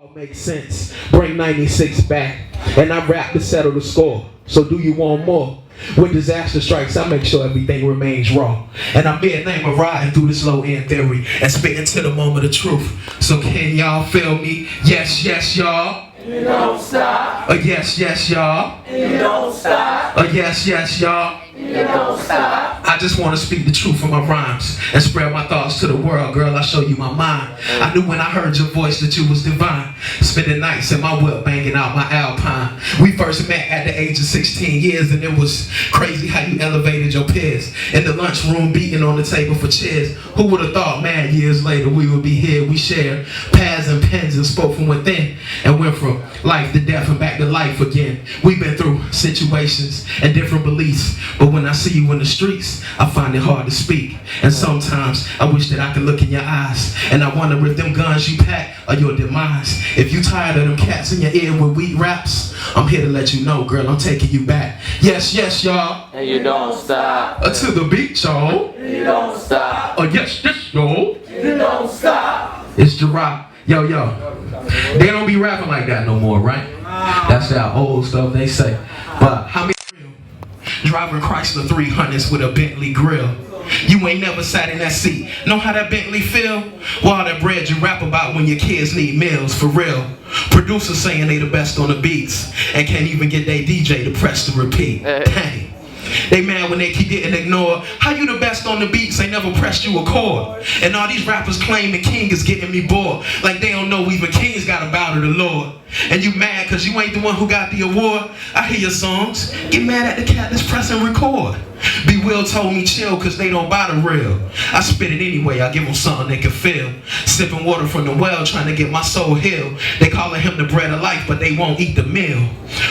Makes sense. Bring 96 back, and I rap to settle the score. So do you want more? When disaster strikes, I make sure everything remains raw. And I'm mere name of riding through this low end theory and spitting to the moment of truth. So can y'all feel me? Yes, yes, y'all. You don't stop. Yes, yes, y'all. You don't stop. Yes, yes, y'all. You don't stop. I just want to speak the truth in my rhymes and spread my thoughts to the world. Girl, I show you my mind. I knew when I heard your voice that you was divine. Spending nights in my whip banging out my Alpine. We first met at the age of 16 years, and it was crazy how you elevated your peers. In the lunchroom beating on the table for chairs. Who would have thought, man, years later we would be here. We shared pads and pens and spoke from within and went from life to death and back to life again. We've been through situations and different beliefs, but when I see you in the streets, I find it hard to speak. And sometimes I wish that I could look in your eyes, and I wonder if them guns you pack are your demise. If you tired of them cats in your ear with weak raps, I'm here to let you know, girl, I'm taking you back. Yes, yes, y'all. And you don't stop. To the beat, y'all. You don't stop. Yes, yes, y'all. You don't stop. It's Gerard. Yo, yo. They don't be rapping like that no more, right? That's that old stuff they say. But how many driving Chrysler 300s with a Bentley grill? You ain't never sat in that seat. Know how that Bentley feel? Well, all that bread you rap about when your kids need meals, for real. Producers saying they the best on the beats and can't even get their DJ to press to repeat. Dang. They mad when they keep getting ignored. How you the best on the beats? They never pressed you a chord. And all these rappers claiming King is getting me bored. Like they don't know even kings gotta bow to the Lord. And you mad cause you ain't the one who got the award. I hear your songs. Get mad at the cat that's pressing record. B Will told me chill cause they don't buy the real. I spit it anyway, I give them something they can feel. Sipping water from the well, trying to get my soul healed. They calling him the bread of life, but they won't eat the meal.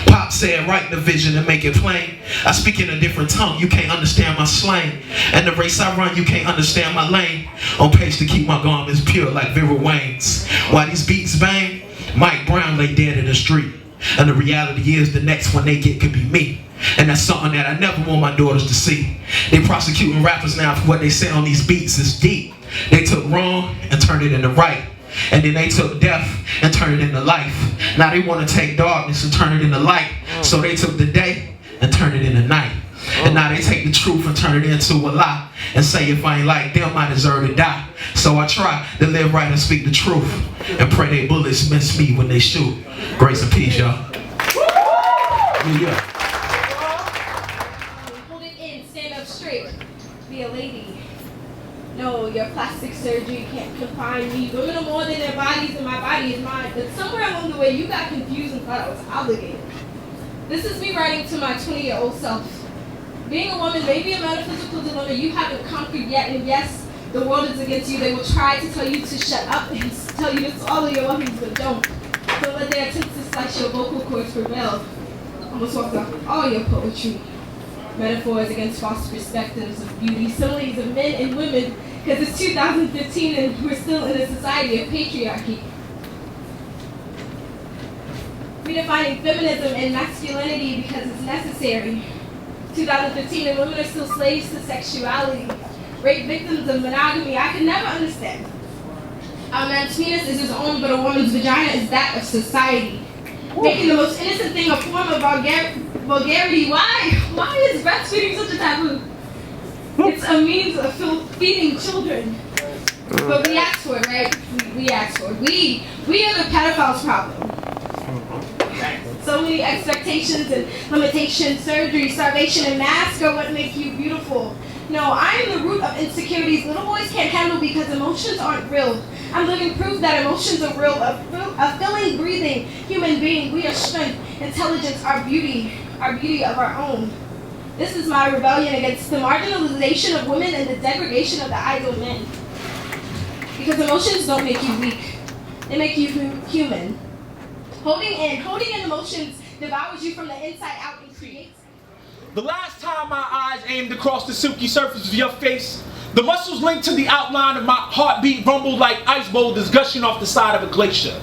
Pop said write the vision and make it plain. I speak in a different tongue, you can't understand my slang. And the race I run, you can't understand my lane. On pace to keep my garments pure like Vera Wayne's. While these beats bang, Mike Brown lay dead in the street. And the reality is the next one they get could be me. And that's something that I never want my daughters to see. They prosecuting rappers now for what they say on these beats is deep. They took wrong and turned it into right. And then they took death and turned it into life. Now they want to take darkness and turn it into light. So they took the day and turned it into night. And now they take the truth and turn it into a lie. And say if I ain't like them, I deserve to die. So I try to live right and speak the truth. And pray they bullets miss me when they shoot. Grace and peace, y'all. Yeah. Stand up straight. Be a lady. No, your plastic surgery can't confine me. Women are more than their bodies and my body is mine. But somewhere along the way, you got confused and thought I was obligated. This is me writing to my 20-year-old self. Being a woman may be a metaphysical dilemma you haven't conquered yet. And yes, the world is against you. They will try to tell you to shut up and tell you to swallow your weapons, but don't. Don't let their attempts to slice your vocal cords prevail. Almost walked off all your poetry. Metaphors against false perspectives of beauty, similes of men and women, because it's 2015 and we're still in a society of patriarchy. Redefining feminism and masculinity because it's necessary. 2015 and women are still slaves to sexuality. Rape victims of monogamy, I can never understand. A man's penis is his own, but a woman's vagina is that of society. Making the most innocent thing a form of vulgarity. Why is breastfeeding such a taboo? It's a means of feeding children. But we asked for it, right? We asked for it. We are the pedophiles' problem. So many expectations and limitations, surgery, starvation, and mask are what make you beautiful. No, I am the root of insecurities little boys can't handle because emotions aren't real. I'm living proof that emotions are real, a feeling, breathing human being. We are strength, intelligence, our beauty of our own. This is my rebellion against the marginalization of women and the degradation of the idle men. Because emotions don't make you weak, they make you human. Holding in emotions devours you from the inside out and creates. The last time my eyes aimed across the silky surface of your face, the muscles linked to the outline of my heartbeat rumbled like ice boulders gushing off the side of a glacier.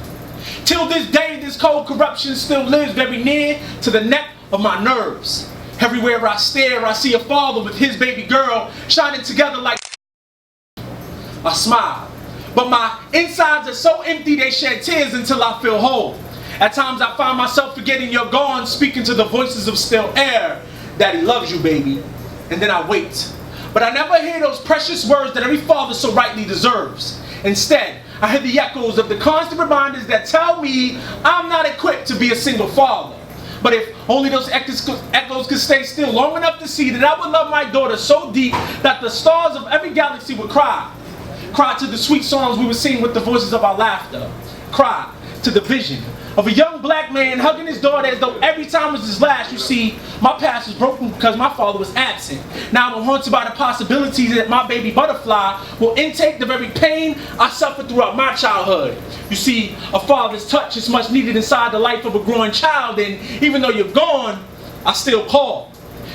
Till this day, this cold corruption still lives very near to the neck of my nerves. Everywhere I stare, I see a father with his baby girl shining together like. I smile, but my Insides are so empty they shed tears until I feel whole. At times I find myself forgetting you're gone, speaking to the voices of still air. Daddy loves you, baby. And then I wait. But I never hear those precious words that every father so rightly deserves. Instead, I hear the echoes of the constant reminders that tell me I'm not equipped to be a single father. But if only those echoes could stay still long enough to see that I would love my daughter so deep that the stars of every galaxy would cry. Cry to the sweet songs we would sing with the voices of our laughter. Cry to the vision of a young black man hugging his daughter as though every time was his last. You see, my past was broken because my father was absent. Now I'm haunted by the possibility that my baby butterfly will intake the very pain I suffered throughout my childhood. You see, a father's touch is much needed inside the life of a growing child, and even though you're gone, I still call.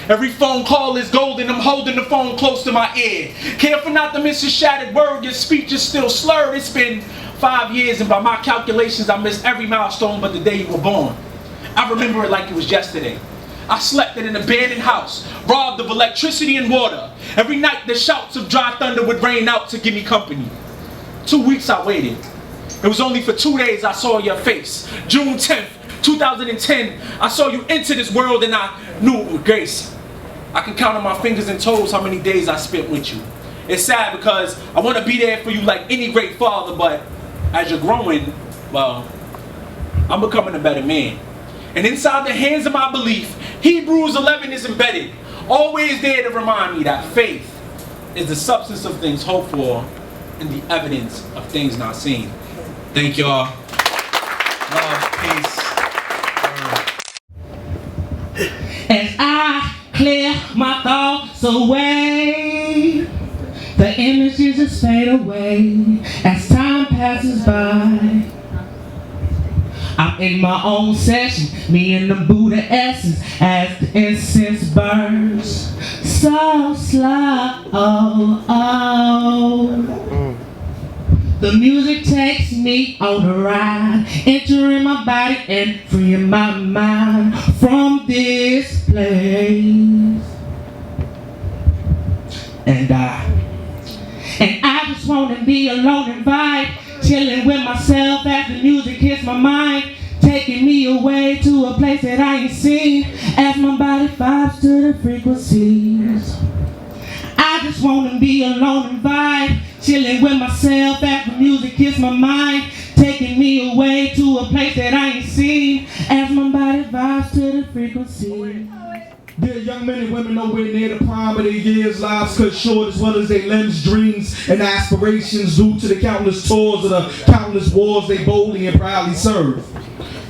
Every phone call is golden, I'm holding the phone close to my ear. Careful not to miss a shattered word, your speech is still slurred. It's been 5 years and by my calculations I missed every milestone but the day you were born. I remember it like it was yesterday. I slept in an abandoned house, robbed of electricity and water. Every night the shouts of dry thunder would rain out to give me company. 2 weeks I waited. It was only for 2 days I saw your face. June 10th, 2010, I saw you enter this world and I knew it with grace. I can count on my fingers and toes how many days I spent with you. It's sad because I want to be there for you like any great father, but as you're growing, well, I'm becoming a better man. And inside the hands of my belief, Hebrews 11 is embedded, always there to remind me that faith is the substance of things hoped for and the evidence of things not seen. Thank y'all. Love, peace. As I clear my thoughts away, the images just fade away as time passes by. I'm in my own session, me and the Buddha essence as the incense burns so slow. The music takes me on a ride, entering my body and freeing my mind from this place. And I just want to be alone and vibe, chilling with myself as the music hits my mind, taking me away to a place that I ain't seen as my body vibes to the frequencies. I just want to be alone and vibe, chilling with myself as the music hits my mind, taking me away to a place that I ain't seen as my body vibes to the frequency. Dear young men and women nowhere near the prime of their years, lives cut short as well as their limbs, dreams, and aspirations due to the countless tours of the countless wars they boldly and proudly serve.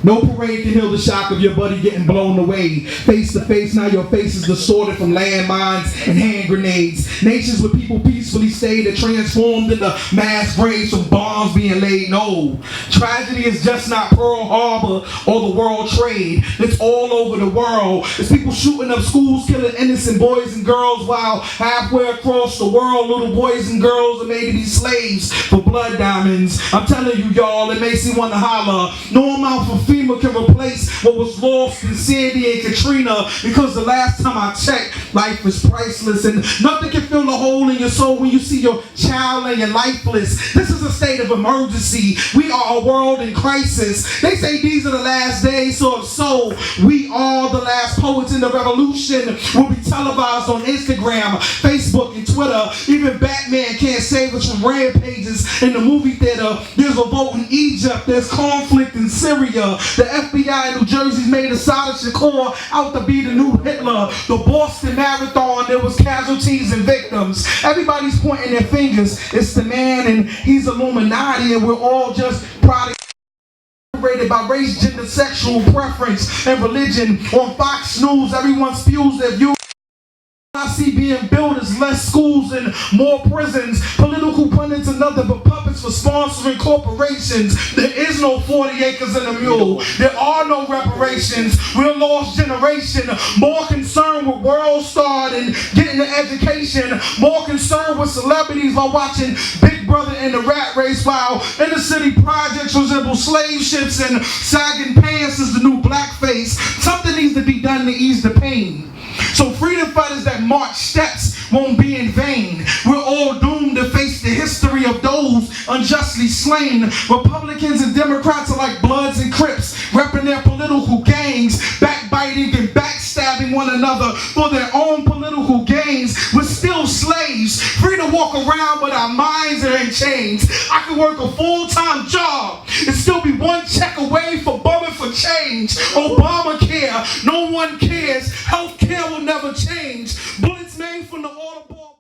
No parade can heal the shock of your buddy getting blown away. Face to face, now your face is distorted from landmines and hand grenades. Nations where people peacefully stayed are transformed into mass graves from bombs being laid. No, tragedy is just not Pearl Harbor or the World Trade. It's all over the world. It's people shooting up schools, killing innocent boys and girls, while halfway across the world, little boys and girls are made to be slaves for blood diamonds. I'm telling you, y'all, it makes me want to holler. No amount of FEMA can replace what was lost in Sandy and Katrina, because the last time I checked, life is priceless and nothing can fill the hole in your soul when you see your child laying lifeless. This is a state of emergency. We are a world in crisis. They say these are the last days, so if so, we are the last poets in the revolution will be televised on Instagram, Facebook, and Twitter. Even Batman can't save us from rampages in the movie theater. There's a vote in Egypt. There's conflict in Syria. The FBI in New Jersey's made Assad Shakur out to be the new Hitler. The Boston Marathon, there was casualties and victims. Everybody's pointing their fingers. It's the man and he's Illuminati, and we're all just product by race, gender, sexual preference, and religion. On Fox News, everyone spews their views. I see being built is less schools and more prisons. Political pundits and nothing but puppets for sponsoring corporations. There is no 40 acres and a mule. There are no reparations. We're a lost generation. More concerned with World Star and getting an education. More concerned with celebrities while watching Big Brother and the Rat Race, while inner city projects resemble slave ships and sagging pants is the new blackface. Something needs to be done to ease the pain. So freedom fighters that march steps won't be in vain. We're all doomed to face the history history of those unjustly slain. Republicans and Democrats are like Bloods and Crips, repping their political gangs, backbiting and backstabbing one another for their own political gains. We're still slaves, free to walk around, but our minds are in chains. I could work a full-time job and still be one check away for bumming for change. Obamacare, no one cares. Healthcare will never change. Bullets made from the